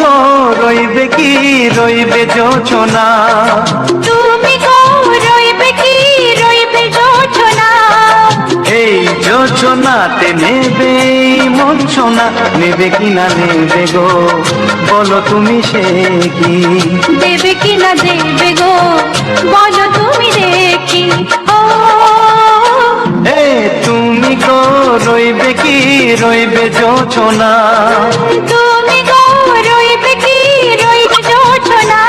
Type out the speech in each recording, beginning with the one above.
গো রইবে কি রইবে যোচনা, তুমি গো রইবে কি রইবে যোচনা, এই যোচনাতে নেবে মূর্ছনা, নেবে কিনা নেবে গো বলো তুমি সে কি, দেবে কিনা দেবে গো বলো তুমি দেখি। ও এ তুমি গো রইবে কি রইবে যোচনা, তুমি গো রইবে কি রইবে যোচনা।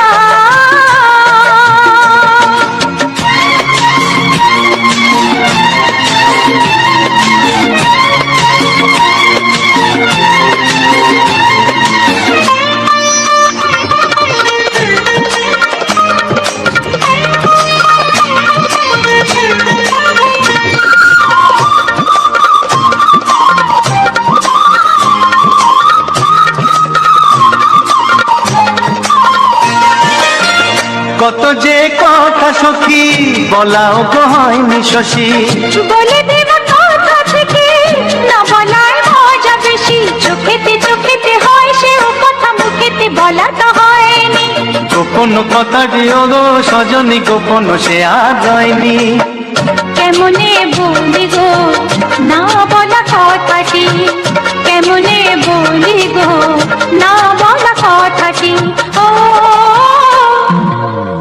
কত যে কথা সখী বলাও গো হয়নি শশী, বলে দেব কথা থেকে না বলার মজা বেশি, চোখেতে চোখেতে হয় সে ও কথা মুখেতে বলা তো হয়নি। গোপন কথা দিও গো সজনী গোপন সে আর রয়নি, কেমনে বলি গো না বলা কথাটি, কেমনে বলি গো না বলা কথাটি। ও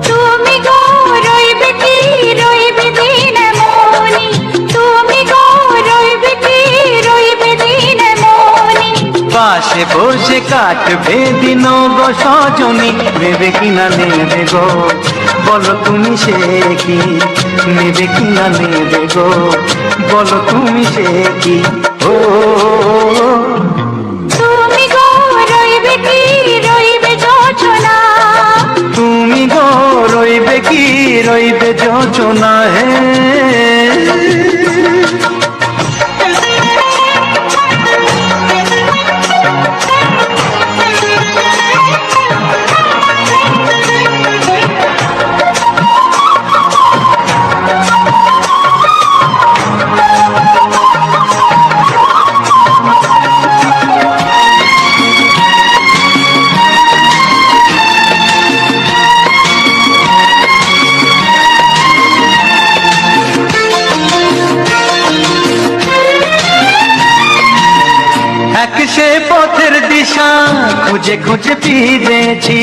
তুমি গো রইবে কি রইবে দিন মনি, তুমি গো রইবে কি রইবে দিন মনি, পাশে বসে কাটবে দিন গো সজনী, নেবে কিনা নেবে গো বলো তুমি সে কি, নেবে কিনা নেবে গো বলো তুমি সে কি। ও তুমি গো রইবে কি রইবে যোচনা, তুমি গো রইবে কি রইবে যোচনা, হে এক সে পথের দিশা খুঁজে খুঁজে ফিরেছি,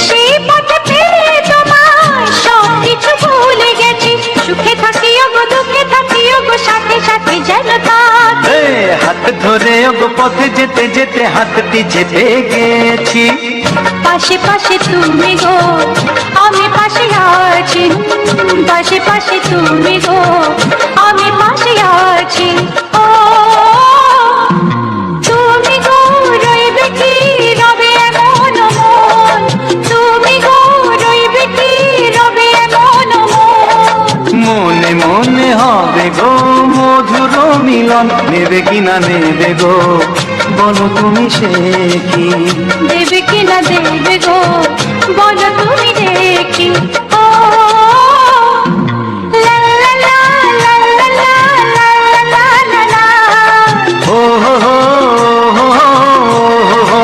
সেই পথে পেয়ে তোমায় সব কিছু ভুলে গেছি, সুখে থাকিও গো দুঃখে থাকিও গো সাথে সাথে যেন থাক, এ হাত ধরে ওগো পথে যেতে যেতে হাতটি চেপে গেছি, পাশে পাশে তুমি গো আমি পাশে আছি, পাশে পাশে তুমি গো আমি পাশে আছি। ও তুমি গো রইবে কি রবে এমন মন, তুমি গো রইবে কি রবে এমন মন, মনে মনে হবে গো মধুর মিলন, নেবে কিনা নেবে গো বলো তুমি সে কি, দেবে কিনা দেবে গো বলো তুমি দেখি। ও লা লা লা লা লা লা লা লা লা লা। ও হো হো হো হো হো।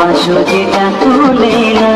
ভালোবাসো যেটা তুলে না।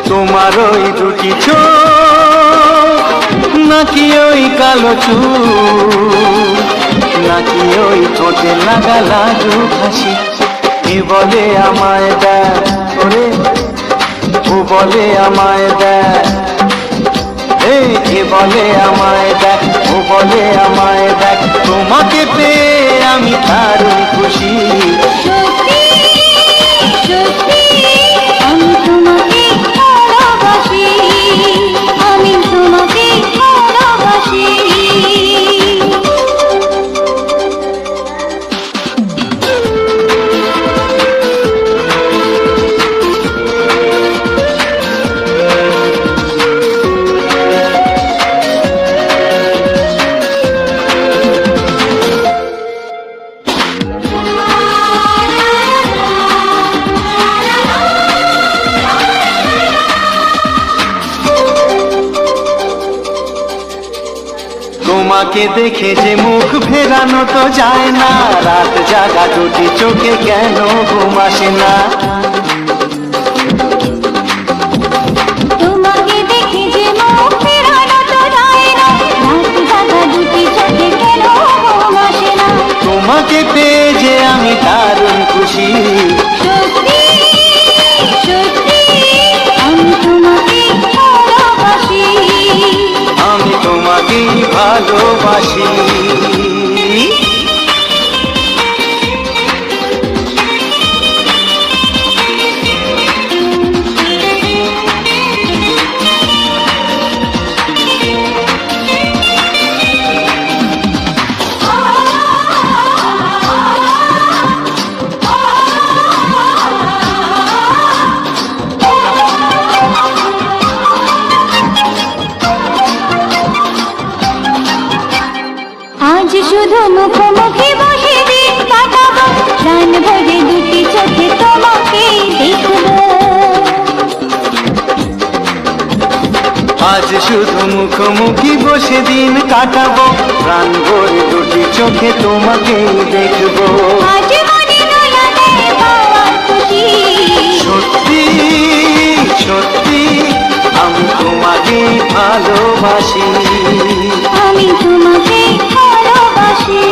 তোমার ওই দুটি চোখ নাকি ওই কালো চুল নাকি ওই ঠোঁটে লাগা লাজু হাসি, এ বলে আমায় দেখ ওরে, ও বলে আমায় দেখ, এ বলে আমায় দেখ, ও বলে আমায় দেখ, তোমাকে পেয়ে আমি দারুণ খুশি। আমি তোমাকে ভালোবাসি, আমি তোমাকে ভালোবাসি। তোমাকে দেখে যে মুখ ফেরানো তো যায় না, রাত জাগা দুটি চোখে কেন ঘুম আসে না। তোমাকে দেখে যে মুখ ফেরানো তো যায় না, রাত জাগা দুটি চোখে কেন ঘুম আসে না। তোমাকে পেয়ে যে আমি দারুণ খুশি। সত্যি সত্যি আমি তোমাকে ভালোবাসি, আমি তোমাকেই ভালোবাসি। আজ শুধু মুখোমুখি বসে দিন কাটাবো, প্রাণ ভরে দুটি চোখে তোমাকে দেখবো। আজ শুধু মুখোমুখি বসে দিন কাটাবো, প্রাণ ভরে দুটি চোখে তোমাকেই দেখবো। আজ মনে দয়ালে পাওয়ার খুশি, সত্যি সত্যি আমি তোমাকে ভালোবাসি, আমি তোমাকে ভালোবাসি।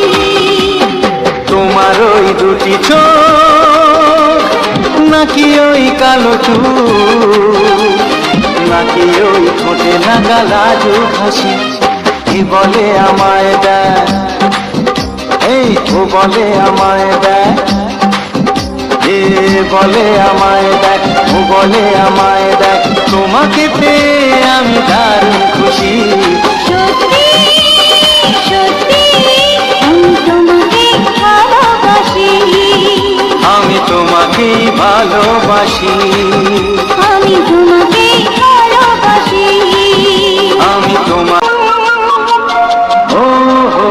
তোমার ওই দুটি চোখ, নাকি ওই কালো চুল, নাকি ওই ঠোঁটে লাগা লাজুক হাসি, কি বলে আমায় দেয়, এই ও বলে আমায় দেয়, এ বলে আমায় দেখ, ও বলে আমায় দেখ, তোমাকে পেয়ে আমি দারুণ খুশি। সত্যি সত্যি আমি তোমাকে ভালোবাসি, আমি তোমাকেই ভালোবাসি, আমি তোমাকে ভালোবাসি। আমি তোমার ও হো।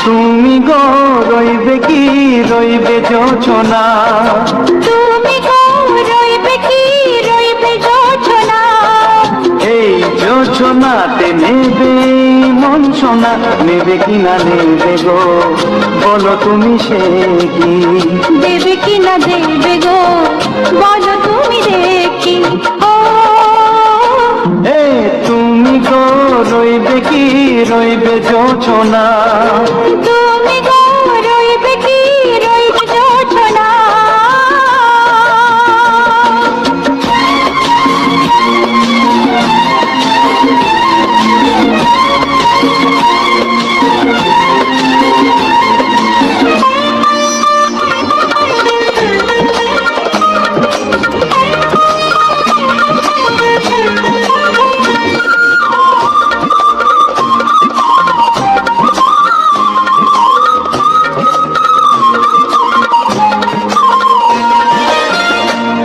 তুমি গো রইবে কি রইবে যোচনা, তুমি গো রইবে কি রইবে যোচনা, এই যোচনাতে নেবে মন সোনা, নেবে কিনা নেবে গো বলো তুমি সে কি, দেবে কি না দেবে গো বলো তুমি দেখি। ও এই তুমি গো রইবে কি রইবে যোচনা, তুমি গো রইবে কি রইবে যোচনা।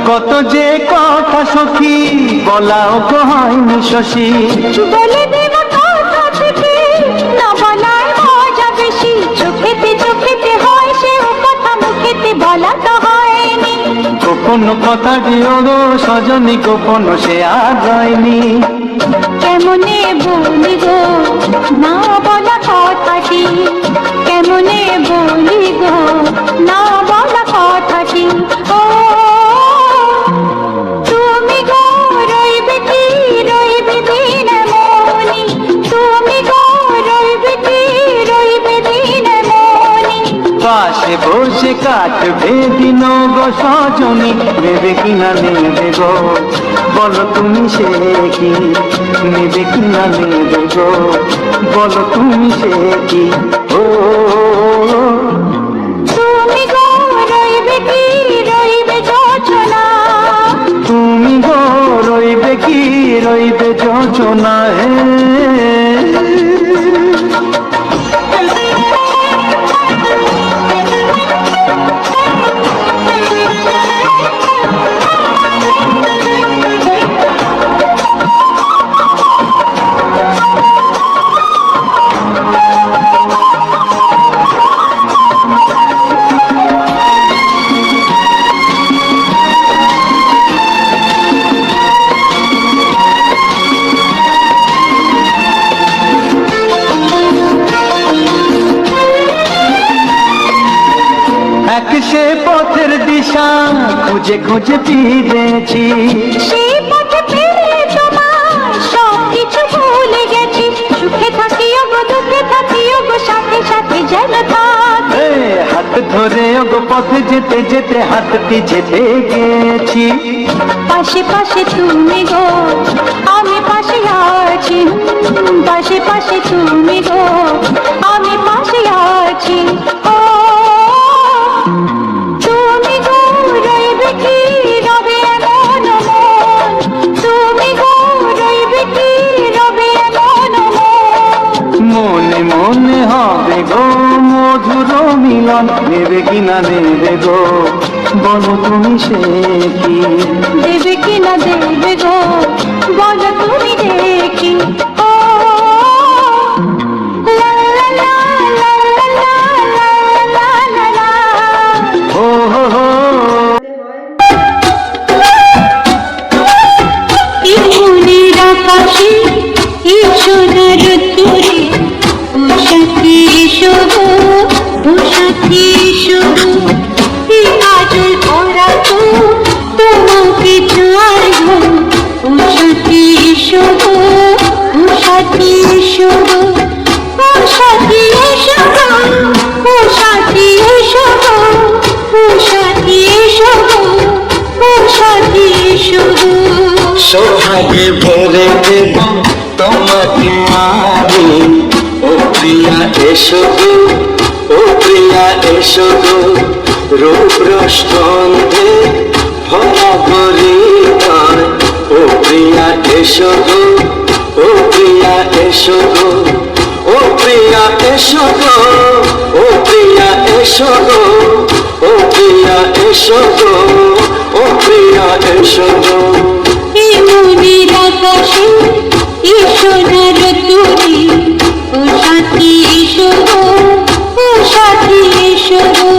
কত যে কথা সখী বলাও তো হয়নি শশী, বলে দেব কথা থেকে না বলার মজা বেশি, চোখেতে চোখেতে হয় সে কথা মুখেতে বলা তো হয়নি। গোপন কথা দিও গো সজনী, গোপন সে আর হয়নি, কেমনে বলি গো না বলা কথাটি, কেমনে বলি গো না বলা কথাটি। ও তুমি গো রইবে কি রইবে দিন মনি, তুমি গো রইবে কি রইবে দিন মনি। পাশে বসে কাটবে দিন গো সজনী, নেবে কিনা নেবে গো বলো তুমি সে কি, নেবে কিনা নেবে গো বলো তুমি সে কি। ও তুমি গো রইবে কি রইবে যোচনা, তুমি গো রইবে কি রইবে যোচনা, হে এক সে পথের দিশা খুঁজে খুঁজে ফিরেছি, সেই পথে পেয়ে তোমার সব কিছু ভুলে গেছি, সুখে থাকিও গো দুঃখে থাকিও গো সাথে সাথে যেন থাক। এ হাত ধরে গো পথে যেতে যেতে হাতটি যেতে গেছি, পাশে পাশে তুমি গো আমি পাশে আছি, পাশে পাশে তুমি গো আমি পাশে আছি। ও তুমি গো রইবে কি রবে এমন মন, তুমি গো রইবে কি রবে এমন মন। মনে মনে হবে গো মধুর মিলন, নেবে কিনা নেবে গো বলো তুমি সে কি, দেবে কি না দেবে গো বলো তুমি আকাশে এই সোনার রোদ্দুরে ও সাথী এসো গো, ও সাথী এসো গো, এই কাজল পরা তো তোমাকে চাই গো, ও সাথী এসো গো, ও সাথী এসো গো, ও সাথী এসো গো, ও সাথী এসো গো, ও সাথী এসো গো, ও সাথী এসো গো। সোহাগে ভরে দেব তোমাকে আমি, ও প্রিয়া এসো গো, ও প্রিয়া এসো গো, রূপ রসগন্ধে ভরা হৃদয়, ও প্রিয়া এসো গো, ও প্রিয়া এসো গো, ও প্রিয়া এসো গো, ও প্রিয়া এসো গো, ও প্রিয়া এসো গো, ও প্রিয়া এসো গো। এই মনের আকাশে এই সোনার রোদ্দুরে ও সাথী এসো গো, ও সাথী এসো গো।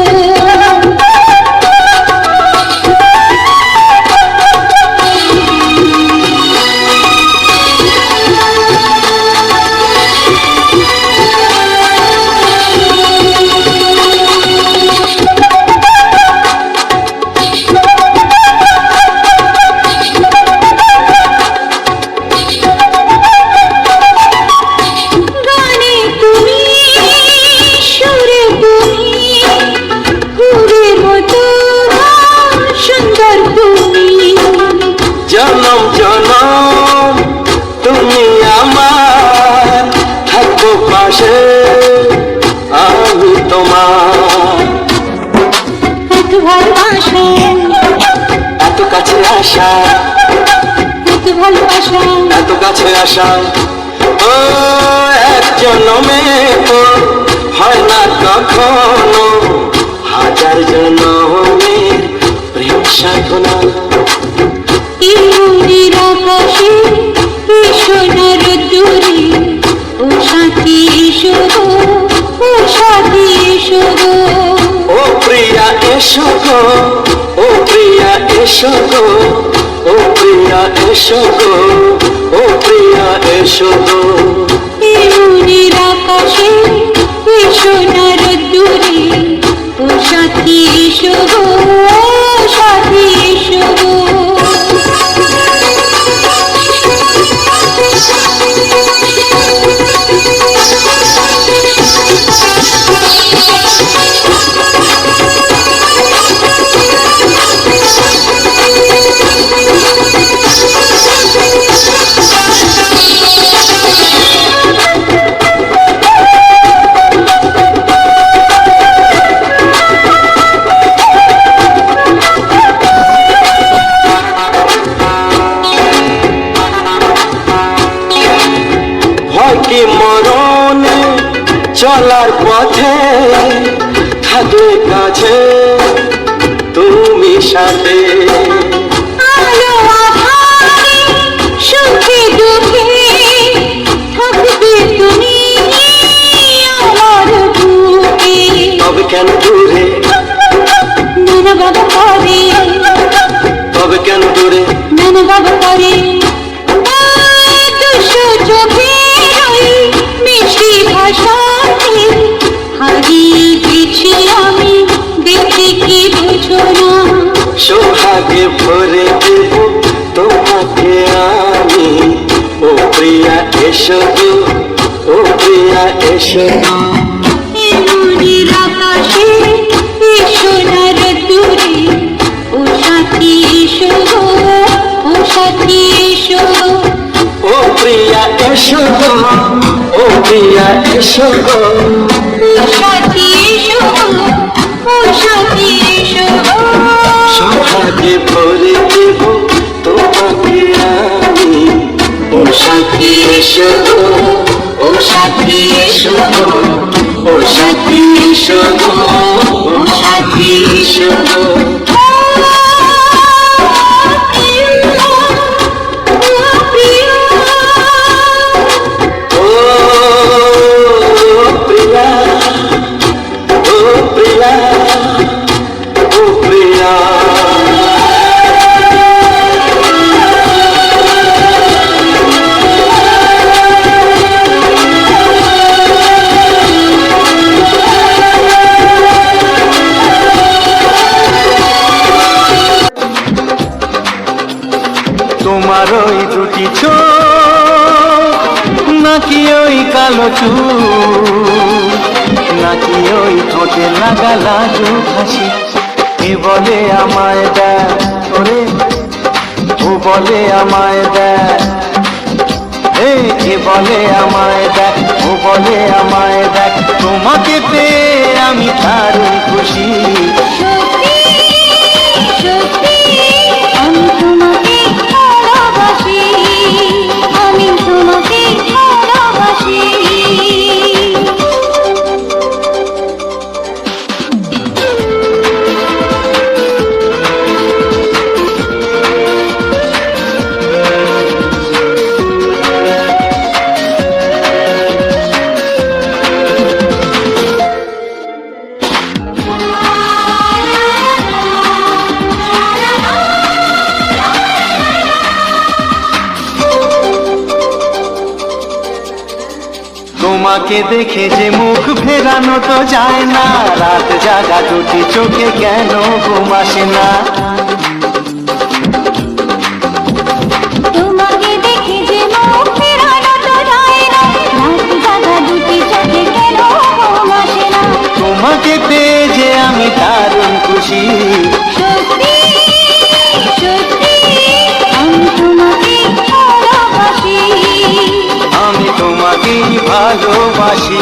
গানে তুমি, সুরে তুমি, ফুলের মতো সুন্দর তুমি। জনম জনম তুমি আমার, থাকবো পাশে আমি তোমার। এত ভালোবাসা, এত কাছে আসা, এত ভালোবাসা, এত কাছে আসা, ও এক জন্মে তো হয় না কখনো, হাজার জন্মের প্রেম সাধনা। এই মনের আকাশে এই সোনার রোদ্দুরে ও সাথী এসো গো, ও সাথী এসো গো। ও প্রিয়া এসো গো, ও প্রিয়া এসো গো, ও প্রিয়া এসো গো, ও প্রিয়া এসো গো। এই মনের আকাশে এই সোনার রোদ্দুরে ও সাথী এসো গো, ও সাথী এসো গো। ভয় কি মরণে চলার পথে, থাকলে কাছে তুমি সাথে। আলো আঁধারে সুখে দুঃখে থাকবে তুমি আমার বুকে। তবে কেন দূরে, নানা বাবা করে, তবে কেন দূরে, নানা বাবা করে, দুশো চোখের ওই মিষ্টি ভাষাতে হারিয়ে গেছি আমি, দেখে কি বুঝো না। সোহাগে ভরে দেব তোমাকে আমি, ও প্রিয়া এসো গো, ও প্রিয়া এসো গো। এই মনের আকাশে এই সোনার রোদ্দুরে ও সাথী এসো গো, ও সাথী এসো গো। ও প্রিয়া এসো গো, ও প্রিয়া এসো গো, ও সাথী এসো গো, ও সাথী এসো গো। সোহাগে ভরে দেব তোমাকে আমি, ও সাথী এসো গো, ও সাথী এসো গো, ও সাথী এসো গো, ও সাথী এসো গো। ও প্রিয়া, ও প্রিয়া, ও প্রিয়া। নাকি ওই কালো চুল, নাকি ওই ঠোঁটে লাগা লাজু হাসি। এ বলে আমায় দেখ ওরে, ও বলে আমায় দেখ, এ বলে আমায় দেখ, ও বলে আমায় দেখ, তোমাকে পেয়ে আমি দারুণ খুশি। সত্যি সত্যি আমি তোমাকে ভালোবাসি, আমি তোমাকে ভালোবাসি। তোমাকে দেখে যে মুখ ফেরানো তো যায় না, রাত জাগা দুটি চোখে কেন ঘুম আসে না। তোমাকে দেখে যে মুখ ফেরানো তো যায় না, রাত জাগা দুটি চোখে কেন ঘুম আসে না। তোমাকে পেয়ে যে আমি দারুণ খুশি। সত্যি সত্যি আমি তোমাকে ভালোবাসি, আমি তোমাকেই ভালোবাসি।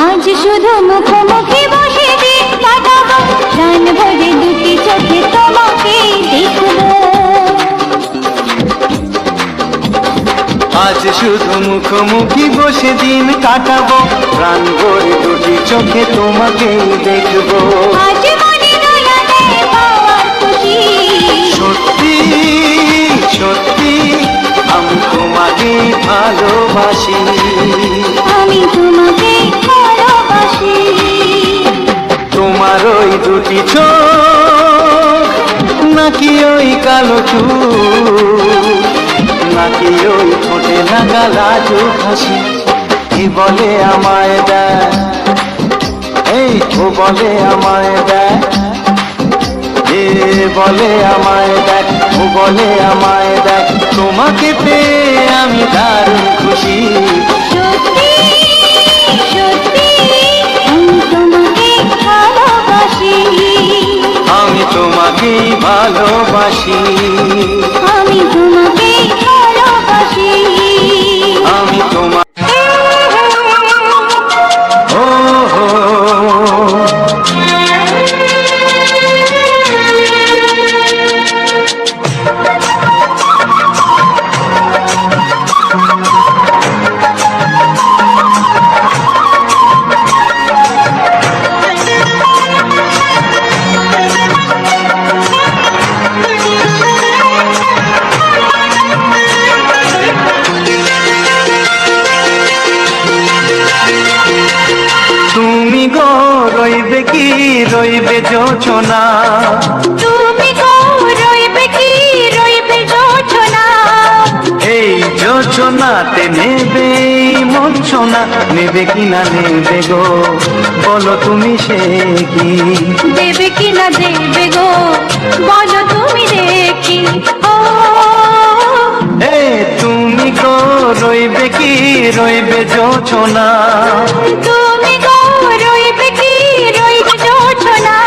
আজ শুধু মুখোমুখি বসে দিন কাটাবো, প্রাণ ভরে দুটি চোখে তোমাকে দেখবো। আজ শুধু মুখোমুখি বসে দিন কাটাবো, প্রাণ ভরে দুটি চোখে তোমাকেই দেখবো। আজ মনে দোলাতে পাওয়ার খুশি। সত্যি সত্যি আমি তোমাকেই ভালোবাসি। আমি তোমাকে ভালোবাসি। তোমার ওই দুটি চোখ, নাকি ওই কালো চুল, নাকি ওই ঠোঁটে লাগা লাজু হাসি। এ বলে আমায় দেখ, ও বলে আমায় দেখ, এ বলে আমায় দেখ, ও বলে আমায় দেখ, তোমাকে পেয়ে আমি দারুণ খুশি। সত্যি সত্যি আমি তোমাকে ভালোবাসি, আমি তোমাকেই ভালোবাসি। আমি তোমাকে ভালোবাসি। আমি তোমার ও হো। তুমি গো রইবে কি রইবে যোচনা, তুমি গো রইবে কি রইবে যোচনা, এই যোচনাতে নেবে মূর্ছনা, নেবে কিনা নেবে গো বলো তুমি সে কি। দেবে কি না দেবে গো বলো তুমি দেখি। ও তুমি গো রইবে কি রইবে যোচনা, তুমি গো রইবে কি রইবে যোচনা।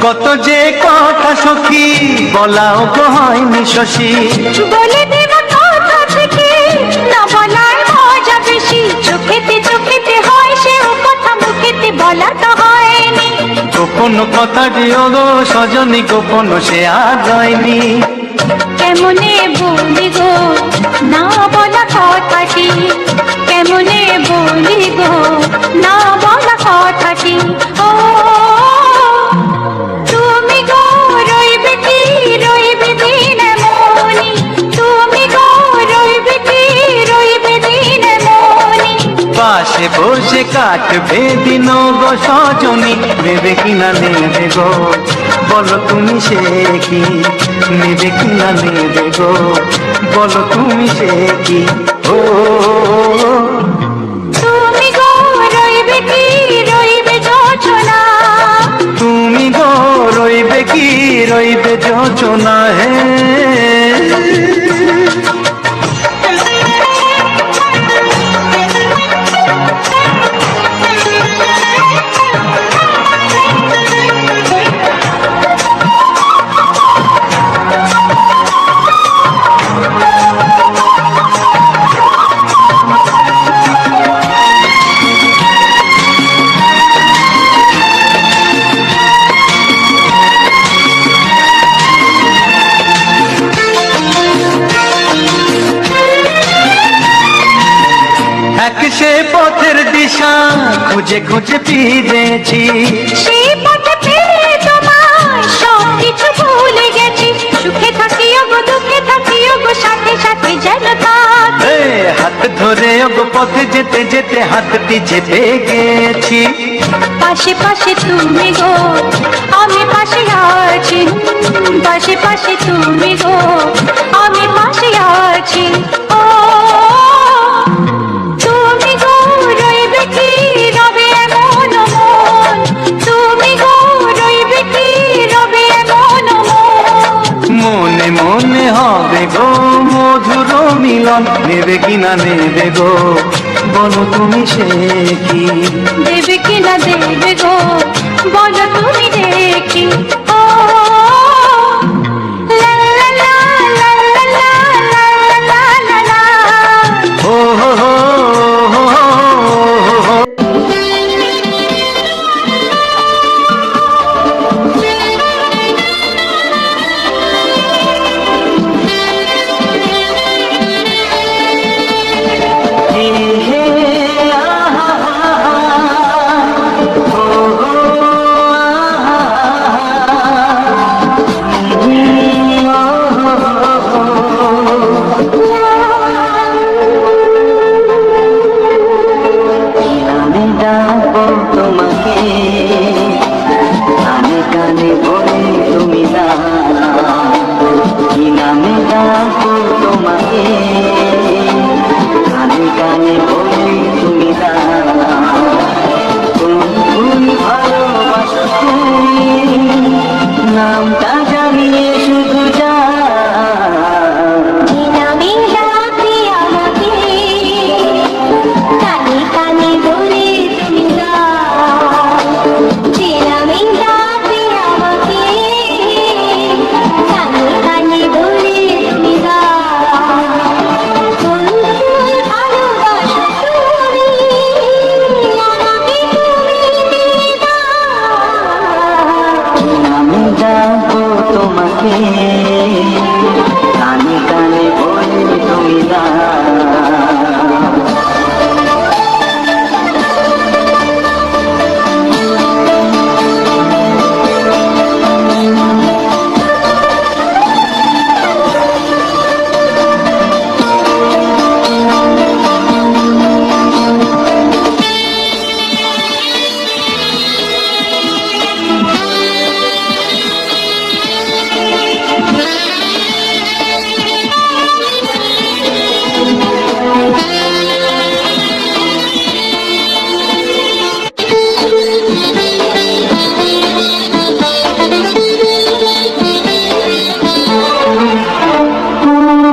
কত যে কথা সখী বলাও গো হয়নি শশী, বলে দেব কথা থেকে না বলার মজা বেশি। কোন কথাটি ওগো সজনী গোপন সে আর রয়নি। কেমনে বলি গো না বলা কথাটি, কেমনে বলি গো না বলা কথাটি। ও তুমি গো রইবে কি রইবে দিন মনি, তুমি গো রইবে কি রইবে দিন মনি। পাশে বসে কাটবে দিন গো সজনী, নেবে কিনা নেবে গো বলো তুমি সে কি, নেবে কিনা নেবে গো বলো তুমি সে কি। ও তুমি গো রইবে কি রইবে যোচনা, তুমি গো রইবে কি রইবে যোচনা হে। এক সে পথের দিশা খুঁজে খুঁজে ফিরেছি, সেই পথে পেয়ে তোমায় সব কিছু ভুলে গেছি। সুখে থাকিও গো দুঃখে থাকিও গো সাথে সাথে যেন থাক। এ হাত ধরে ওগো পথে যেতে যেতে হাতটি চেপে গেছি। পাশে পাশে তুমি গো আমি পাশে আছি, পাশে পাশে তুমি গো আমি পাশে আছি। ও তুমি গো রইবে কি রবে এমন মন, তুমি গো রইবে কি রবে এমন মন। মনে মনে হবে গো মধুর মিলন, নেবে কিনা নেবে গো বলো তুমি সে কি, দেবে কিনা দেবে গো বলো তুমি দেখি। ও লা লা লা লা লা লা লা লা লা লা। ও হো হো হো হো হো। হে হে আহা ও হো আমি ডাকবো তোমাকে, কানে কানে বলে তুমি না, কি নামে ডাকবো তোমাকে, কানে কানে বলে তুমি না। তুমি ভালোবাসো তুমি, নামটা জানিয়ে শুধু যা। কি নামে ডাকবে আমাকে, কানে কানে বলে তুমি না। কি নামে ডাকবে আমাকে, কানে কানে বলে তুমি না। কোন ফুল ভালোবাসো তুমি, আমাকে তুমি দিলে না। আমি ডাকবো তোমাকে, কানে কানে বলে তুমি না।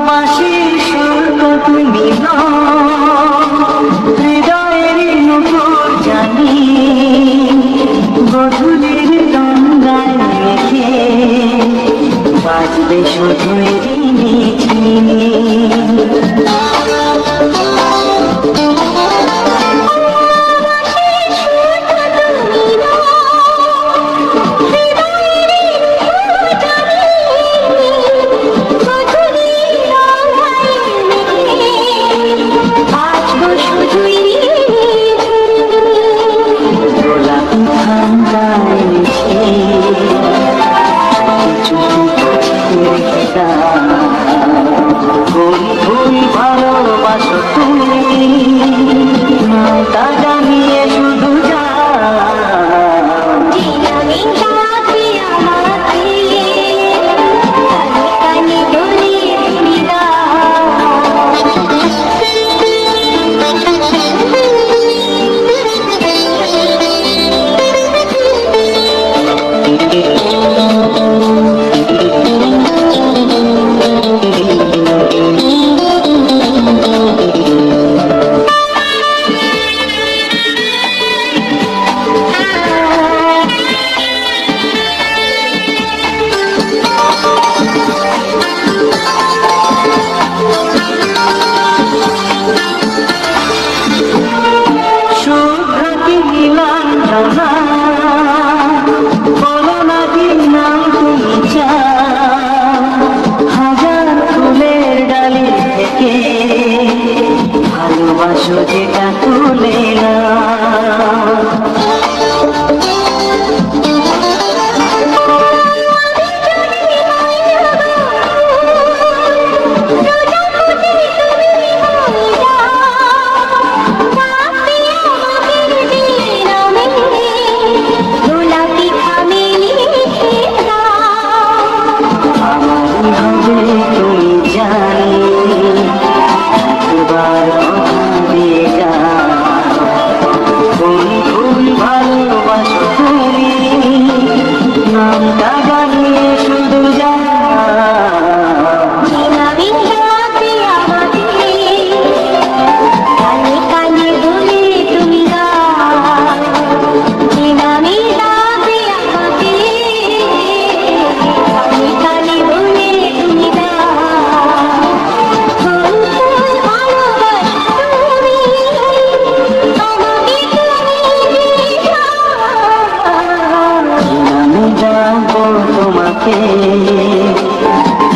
বাঁশির সুর তো তুমি নও, হৃদয়ের নুপুর জানি, গধূলির গঙ্গায় মেখে বাজবে শুধুই রিনি ঝিনি। ভালোবাসো যেটা তুলে না।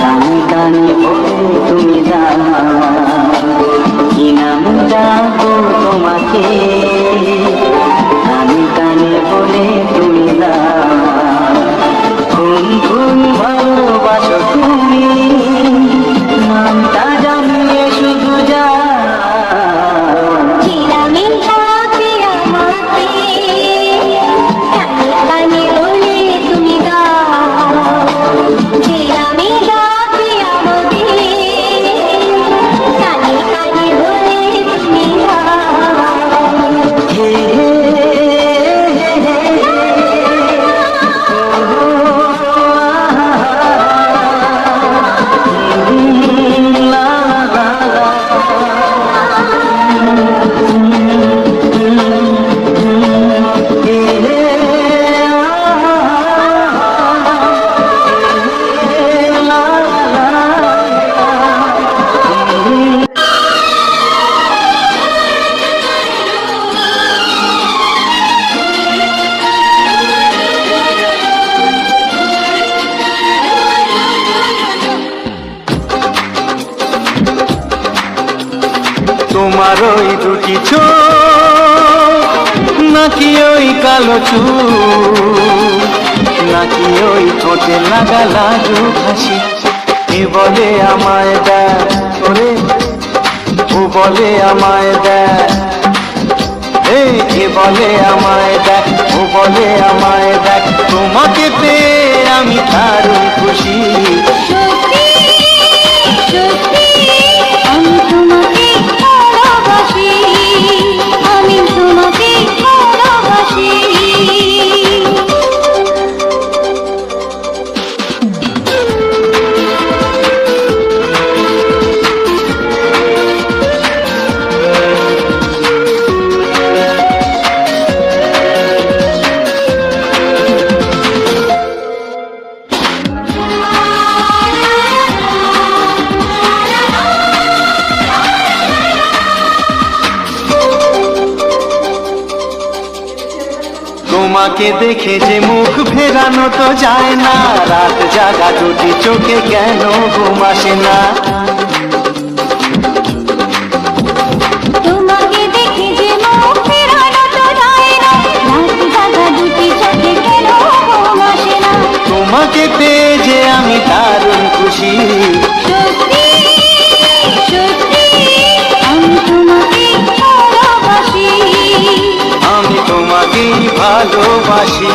গানে গানে বলে তুমি কি নাম ডাকবো তোমাকে, গানে গানে বলে তুমি কোন কোন ভালোবাসো তুমি, নামটা জানিয়ে শুধু যা। তোমার ওই দুটি চোখ নাকি ওই কালো চুল, নাকি ওই ঠোঁটে লাগা লাগু হাসি, এ বলে আমায় দেখ ওরে, ও বলে আমায় দেখ, এ বলে আমায় দেখ, ও বলে আমায় দেখ, তোমাকে পেয়ে আমি দারুণ খুশি। তোমাকে দেখে যে মুখ ফেরানো তো যায় না, রাত জাগা দুটি চোখে কেন ঘুম আসে না। তোমাকে দেখে যে মুখ ফেরানো তো যায় না, রাত জাগা দুটি চোখে কেন ঘুম আসে না। তোমাকে পেয়ে যে আমি দারুণ খুশি। সত্যি সত্যি আমি তোমাকে ভালোবাসি, আমি তোমাকেই ভালোবাসি।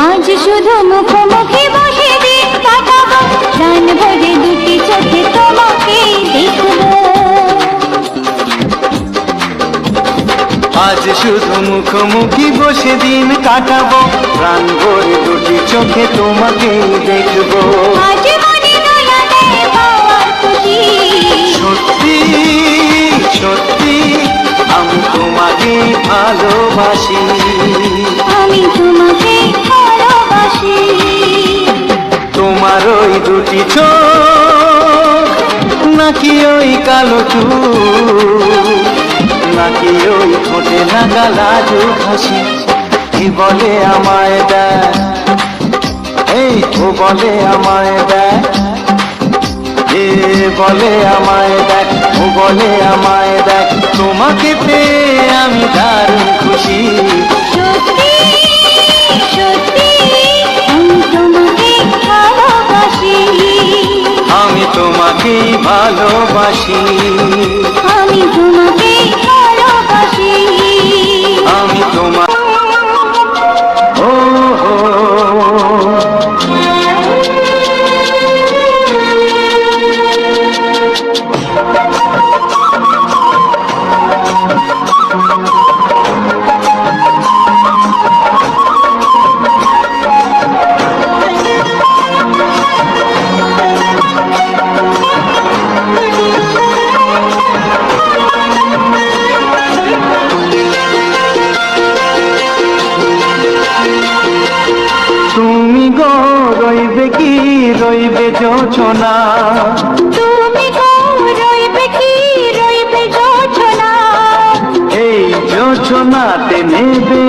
আজ শুধু মুখোমুখি বসে দিন কাটাবো, প্রাণ ভরে দুটি চোখে তোমাকে দেখবো। আজ শুধু মুখোমুখি বসে দিন কাটাবো, প্রাণ ভরে দুটি চোখে তোমাকে দেখবো। আজ মনে দোলাতে পাওয়ার খুশি, সত্যি সত্যি আমি তোমাকে ভালোবাসি, আমি তোমাকে ভালোবাসি। তোমার ওই দুটি চোখ, নাকি ওই কালো চুল, নাকি ওই ঠোঁটে লাগা লাজুক হাসি, কি বলে আমায় দেয়, এই ও বলে আমায় দেয়, এ বলে আমায় দেখ, ও বলে আমায় দেখ, তোমাকে পেয়ে আমি দারুণ খুশি। সত্যি সত্যি আমি তোমাকে ভালোবাসি, আমি তোমাকেই ভালোবাসি, আমি তোমাকে ভালোবাসি। আমি তোমার ও হো। তুমি গো রইবে কি রইবে যোচনা, তুমি গো রইবে কি রইবে যোচনা, এই যোচনাতে নেবে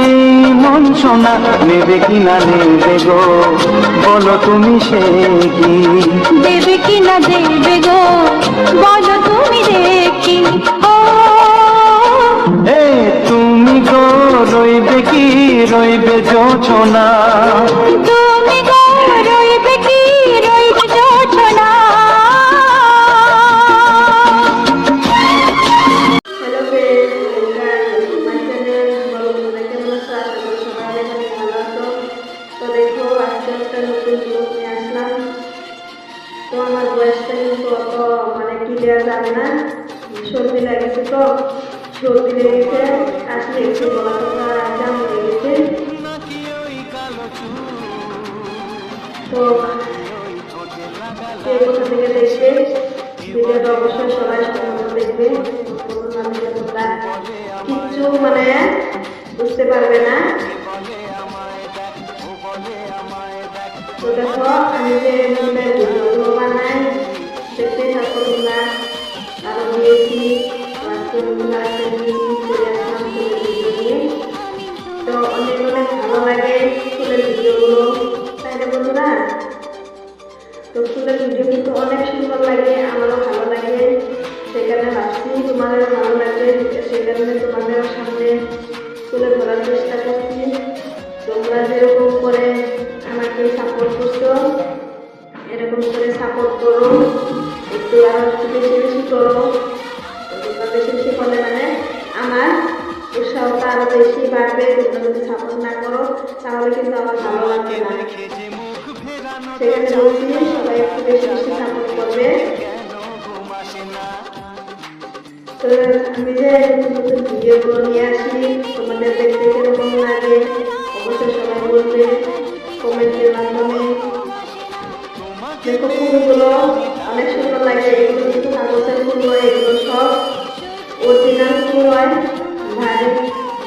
মন সোনা, নেবে কি না নেবে গো বলো তুমি সে কি, দেবে কি না দেবে গো বলো তুমি দেখি। ও এই তুমি গো রইবে কি রইবে যোচনা, তুমি গো রইবে কি রইবে যোচনা। হ্যালো ফ্রেন্ডস, মাই চ্যানেল বলো তোমরা কেমন আছো? আশা করি সবাই এখানে ভালো আছো। তো দেখো আজকে একটা নতুন ব্লগ নিয়ে আসলাম। তো আমার বয়সটা কিন্তু অত মানে কি দেওয়া যাবে না, সর্দি লেগেছে, তো সর্দি লেগেছে, কাশি লেগেছে, গলা কথা জাম লেগেছে। তো কে কোথা থেকে দেখবে ভিডিওটা অবশ্যই সবাই সম্পূর্ণ দেখবে, সম্পূর্ণ না দেখলে তোমরা কিচ্ছু মানে বুঝতে পারবে না। তো দেখো আমি যে মনের ভিডিওগুলো বানাই দেখতেই থাকো তোমরা। আরো দিয়েছি তো অনেক অনেক ভালো লাগে ফুলের ভিডিওগুলো, তাই না বন্ধুরা? তো ফুলের ভিডিও কিন্তু অনেক সুন্দর লাগে, আমারও ভালো লাগে, সেখানে ভাবছি তোমাদেরও ভালো লাগে, সেখানে তোমাদের সামনে তুলে ধরার চেষ্টা করছি। তোমরা যেরকম করে আমাকে সাপোর্ট করছো এরকম করে সাপোর্ট করো, একটু আরো একটু বেশি বেশি করো। তোমরা বেশি বেশি করলে মানে আমার উৎসাহটা আরো বেশি বাড়বে। তোমরা যদি সাপোর্ট না করো তাহলে কিন্তু আমার ভালো লাগবে না। সেখানে বলছি সবাই একটু বেশি বেশি সাপোর্ট করবে। তো আমি যে নতুন ভিডিওগুলো নিয়ে আসি তোমাদের দেখতে কিরকম লাগে অবশ্যই সবাই বলবে কমেন্টের মাধ্যমে। দেখো ফুলগুলো অনেক সুন্দর লাগে, এগুলো কিন্তু কাগজের ফুল নয়, এগুলো সব অরিজিনাল ফুল হয়। ভারী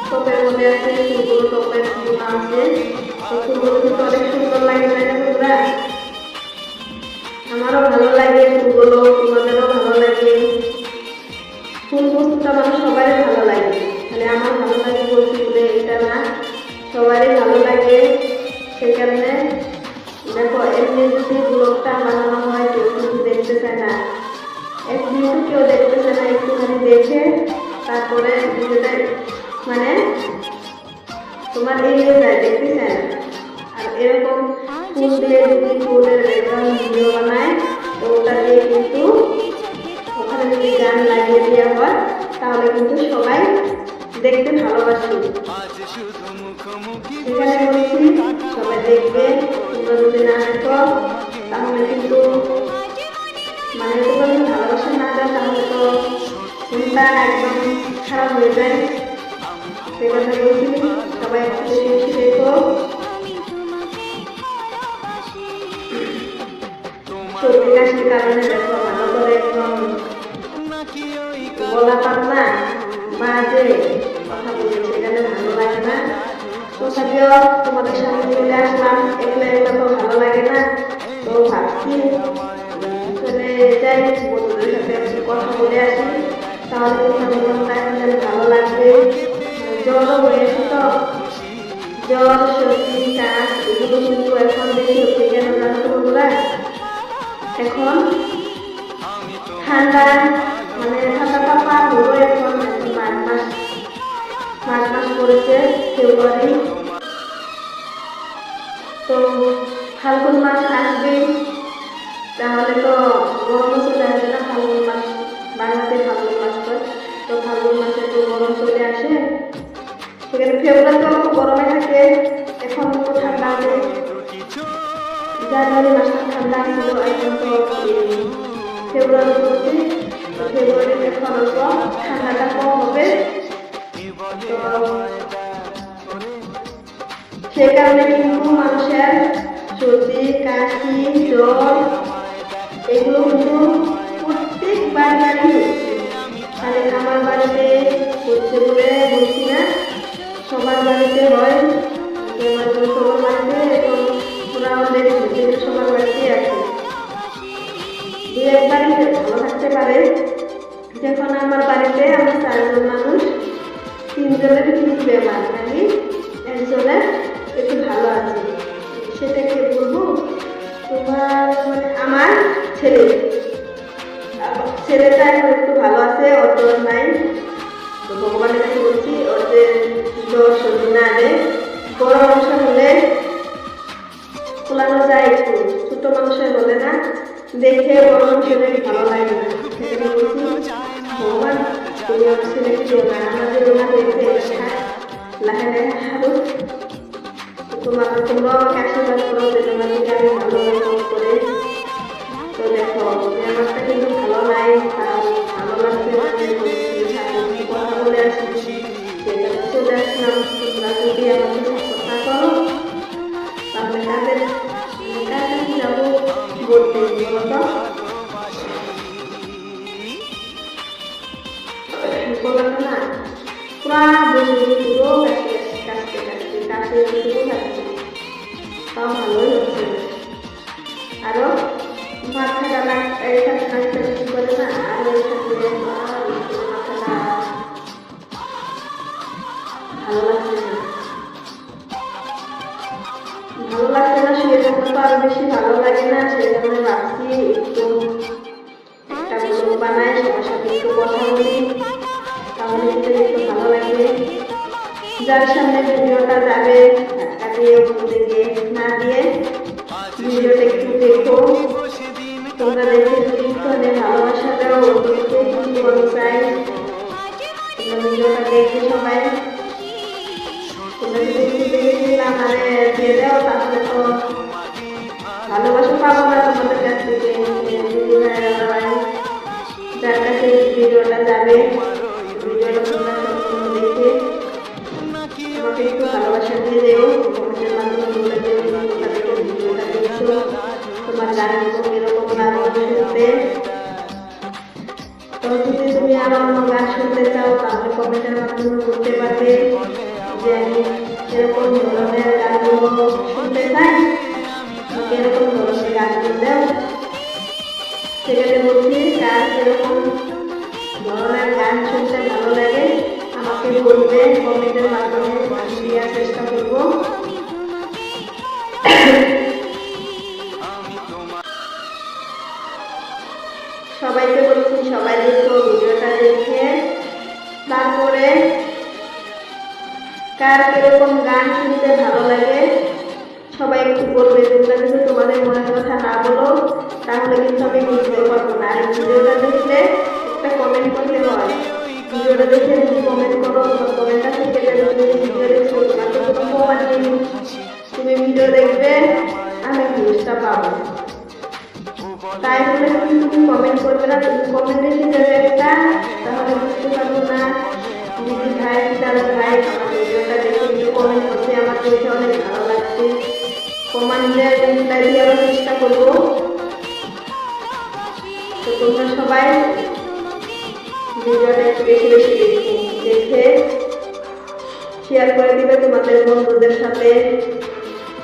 টপের মধ্যে আছে, ফুলগুলো টপের ফুল আছে। ফুলগুলো কিন্তু অনেক সুন্দর লাগে, তাই না বন্ধুরা? আমারও ভালো লাগে ফুলগুলো, তোমাদেরও ভালো লাগে। ফুল বস্তুটা মানে সবারই ভালো লাগে, মানে আমার ভালো লাগে বলছি বলে এটা না, সবারই ভালো লাগে। সেই কারণে দেখো এমনি যদি ব্লগটা বানানো হয় কেউ কিন্তু দেখতে চায় না, এমনি তো কেউ দেখতে চায় না, একটুখানি দেখে তারপরে ভিডিওটা মানে তোমার এগিয়ে যায়, দেখতে চায় না। আর এরকম ফুল দিয়ে যদি ফুলের ব্যাকগ্রাউন্ড ভিডিও বানায় তো ওটা দিয়ে কিন্তু ওখানে যদি গান লাগিয়ে দেওয়া হয় তাহলে কিন্তু সবাই দেখতে ভালোবাসে। সেখানে বলছি সবাই দেখবে, তোমরা যদি না দেখো তাহলে কিন্তু মানে তোমরা যদি ভালোবাসা না দাও তাহলে তো মনটা একদম খারাপ হয়ে যায়। সেখানে বলছি সবাই একটু বেশি বেশি দেখো। সর্দি কাশির কারণে দেখো ভালো করে একদম গলা পাতলা বাজে কথা বলে, সেখানে ভালো লাগে না। তথাপিও তোমাদের সামনে চলে আসলাম, একলা একলা তো ভালো লাগে না। তো ভাবছি চলে যাই, বন্ধুদের সাথে একটু কথা বলে আসি, তাহলে কিন্তু মনটা এখন ভালো লাগবে। জ্বরও হয়েছে তো, জ্বর সর্দি কাশ এগুলো কিন্তু এখন বেশি হচ্ছে। কেন জানো তো বন্ধুরা, এখন ঠান্ডা মানে ঠান্ডাটা পার হলো, এখন মার্চ মাস পড়েছে ফেব্রুয়ারি, তো ফাল্গুন মাস আসবে, তাহলে তো গরম চলে আসবে না। ফাল্গুন মাস বাংলাতে ফাল্গুন মাস পর, তো ফাল্গুন মাসে তো গরম চলে আসে, সেখানে ফেব্রুয়ারি তো গরমে থাকে, এখন তো ঠান্ডা আছে। জানুয়ারি মাসটা ঠান্ডা ছিল, এখন তো ফেব্রুয়ারি পড়ছে, তো ফেব্রুয়ারিতে এখন অল্প ঠান্ডাটা কম হবে। তো সেই কারণে কিন্তু মানুষের সর্দি কাশি জ্বর এগুলো কিন্তু প্রত্যেকবার বাড়ি হচ্ছে। মানে আমার বাড়িতে হচ্ছে বলে বলছি না, সবার বাড়িতে হয়, সবার বাড়িতে এখন ওরা অলরেডি হচ্ছে, সবার বাড়িতে আছে। দু একবারই ভালো থাকতে পারে, যখন আমার বাড়িতে আমরা 4 জন মানুষ, 3 জনের কিন্তু বেমার, মানে একজনের একটু ভালো আছে। সেটাকে বলবো তোমার মানে আমার ছেলেটা এখন একটু ভালো আছে, ওর জ্বর নাই। তো ভগবানের কাছে বলছি ওর যে জ্বর সর্দি না আনে, বড় মানুষের হলে খোলানো যায়, একটু ছোট মানুষের হলে না, দেখে বড় মানুষের ভালো লাগে না। সেটাকে বলছি ভগবান তুমি আমার ছেলেকে দিও না, আমাদের ওনা দেখে লাহে লাহে হারুক, তোমরাও আমাকে আশীর্বাদ করো যে তোমাদেরকে আমি ভালো করে। তো দেখো আমারটা কিন্তু ভালো নাই, ভালো লাগছে কথা বলে আসছি, চলে আসলাম। তোমরা যদি আমাকে সাপোর্ট করো তাহলে কাদের কাছে যাবো বলতে বলতো বললাম না, পুরা বসে পুরো কাশতে শুরু থাকছে, তাও ভালোই হচ্ছে। আরো মাথাটা কাশতে শুরু করে না, আরো মাথাটা ভালো লাগছে না, শুয়ে থাকতে তো আরো বেশি ভালো লাগে না। সেই জন্য ভাবছি একটু একটা ব্লগ বানাই, সবার সাথে একটু কথা বলি, তাহলে কিন্তু একটু ভালো লাগবে। যার সামনে ভিডিওটা যাবে ধাক্কা দিয়ে ওদিকে না দিয়ে ভিডিওটা একটু দেখো, তোমরা দেখে যদি ভালোবাসা দাও ওদেরকে কিন্তু আমি চাই তোমরা ভিডিওটা দেখে সবাই, তোমরা যদি একটু দেখে দিলাম মানে দিয়ে দাও, তাহলে তো ভালোবাসা পাবো না তোমাদের কাছ থেকে। যার কাছে ভিডিওটা যাবে ভিডিওটা তোমরা দেখে আমাকে একটু ভালোবাসা দিয়ে দেও, কমেন্টের মাধ্যমে বলে দেও তোমরা দেখে ভিডিওটা দেখছো, তোমার গানগুলো কিরকম লাগলো শুনতে। তো যদি তুমি আমার অন্য গান শুনতে চাও তাহলে কমেন্টের মাধ্যমে বলতে পারবে যে আমি এরকম ধরনের গানগুলো শুনতে চাই, আমাকে এরকম ধরনের গানগুলো দেও। সেখানে বলছি কার এরকম ধরনের গান শুনতে ভালো লাগে আমাকে বলবে, কমেন্টের মাধ্যমে দেওয়ার চেষ্টা করবো। সবাইকে বলছি সবাই দেখো, ভিডিওটা দেখে তারপরে কার কিরকম গান শুনতে ভালো লাগে সবাই একটু বলবে। তোমরা যদি তোমাদের মনের কথা না বলো তাহলে কিন্তু আমি বুঝতে পারবো না। আর ভিডিওটা দেখলে একটা কমেন্ট করতে হয়, ভিডিওটা দেখে যদি কমেন্ট করো কমেন্টটা থেকে যাবে, তুমি ভিডিও দেখছো তোমাকে কোনো প্রমাণ নেই, তুমি ভিডিও দেখবে আমি ভিউজটা পাবো, তাই বলে তুমি কমেন্ট করবে না। তুমি কমেন্ট এসে যাবে একটা, তাহলে বুঝতে পারবো না দিদি ভাই তার ভাই আমার ভিডিওটা দেখে একটু কমেন্ট করছে, আমার দেখে অনেক ভালো লাগছে, কমেন্টে রিপ্লাই দেওয়ার চেষ্টা করবো। তো তোমরা সবাই ভিডিওটা বেশি বেশি দেখো, দেখে শেয়ার করে দিবে তোমাদের বন্ধুদের সাথে।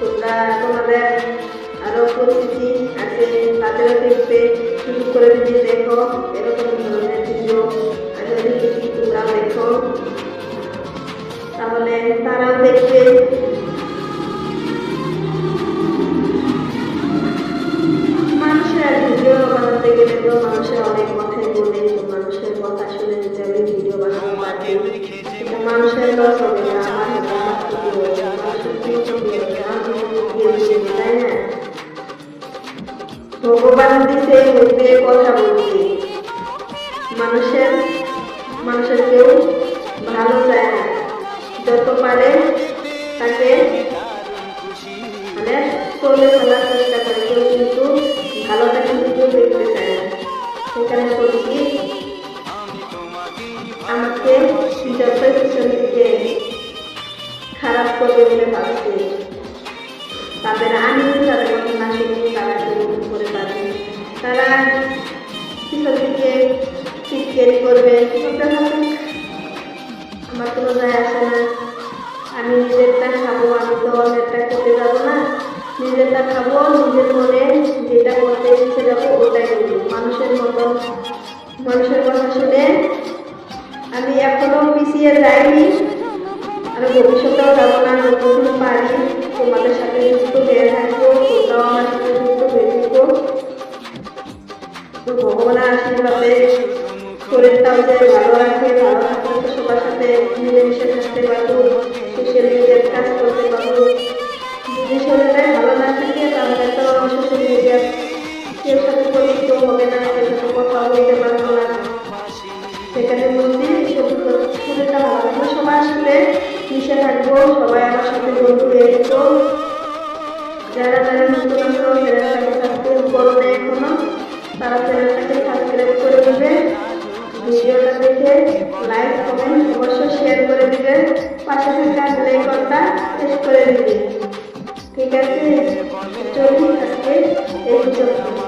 তোমরা তোমাদের আরো পরিচিতি আছে তাদেরও দেখবে, শুরু করে দিবে দেখো এরকম ধরনের ভিডিও আমি দেখেছি, তোমরাও দেখো, তাহলে তারাও দেখবে। মানুষের ভিডিও বানাতে গেলে তো মানুষের অনেক কথাই বলে, তো মানুষের কথা শুনে যদি আমি ভিডিও বানাতে পারি কিন্তু মানুষের লস হবে না, আমার হবে, আমার ক্ষতি হবে, মানুষের কি ক্ষতি হবে, আমি গিয়ে তাই না? ভগবান দিছে মুখে কথা বলতে, মানুষের কেউ ভালো চায় না, যত পারে তাকে মানে চলে ফেলার চেষ্টা করে, কেউ কিন্তু ভালোটা কিন্তু কেউ দেখতে চায় না। সেখানে বলি কি আমাকে যত পিছন থেকে খারাপ করবে বলে ভাবছে, তাদের আমি তাদের কথা না শুনে তারা কেমন করে পারে, তারা পিছন থেকে চিৎকারি করবে, আমার কোনো যায় আসে না, আমি নিজেরটা খাবো, আমি তো অন্যেরটা করতে যাবো না, নিজেরটা খাবো, নিজের মনে যেটা করতে ইচ্ছে যাবো ওটাই করবো। মানুষের কথা শুনে আমি এখনো পিছিয়ে যাইনি, আমি ভবিষ্যতেও যাবো না, যতদিন পারি তোমাদের সাথে যুক্ত হয়ে থাকবো, তোমরাও আমার সাথে যুক্ত হয়ে থাকবো। তো ভগবানের আশীর্বাদে শরীরটাও যে ভালো রাখে, ভালো থাকলে তো সবার সাথে মিলেমিশে থাকতে পারবো, সোশ্যাল মিডিয়ার কাজ করতে পারবো। যদি শরীরটাই ভালো না থাকে তাহলে তো সোশ্যাল মিডিয়ার কেউ সাথে পরিচিত হবে না, কেউ সাথে কথা বলতে পারবো না। সেখানে বলছি শরীরটা ভালো থাকলে সবার সাথে মিশে থাকবো, সবাই আমার সাথে বন্ধু হয়ে যেত। যারা যারা নতুন আসো চ্যানেলটাকে সাবস্ক্রাইব করো না এখনো, তারা চ্যানেলটাকে সাবস্ক্রাইব করে দেবে, ভিডিওটা দেখে লাইক কমেন্ট অবশ্যই শেয়ার করে দিবে, পাশে থাকা বেল আইকনটা প্রেস করে দিবে। ঠিক আছে, চলুন আজকে এই পর্যন্ত।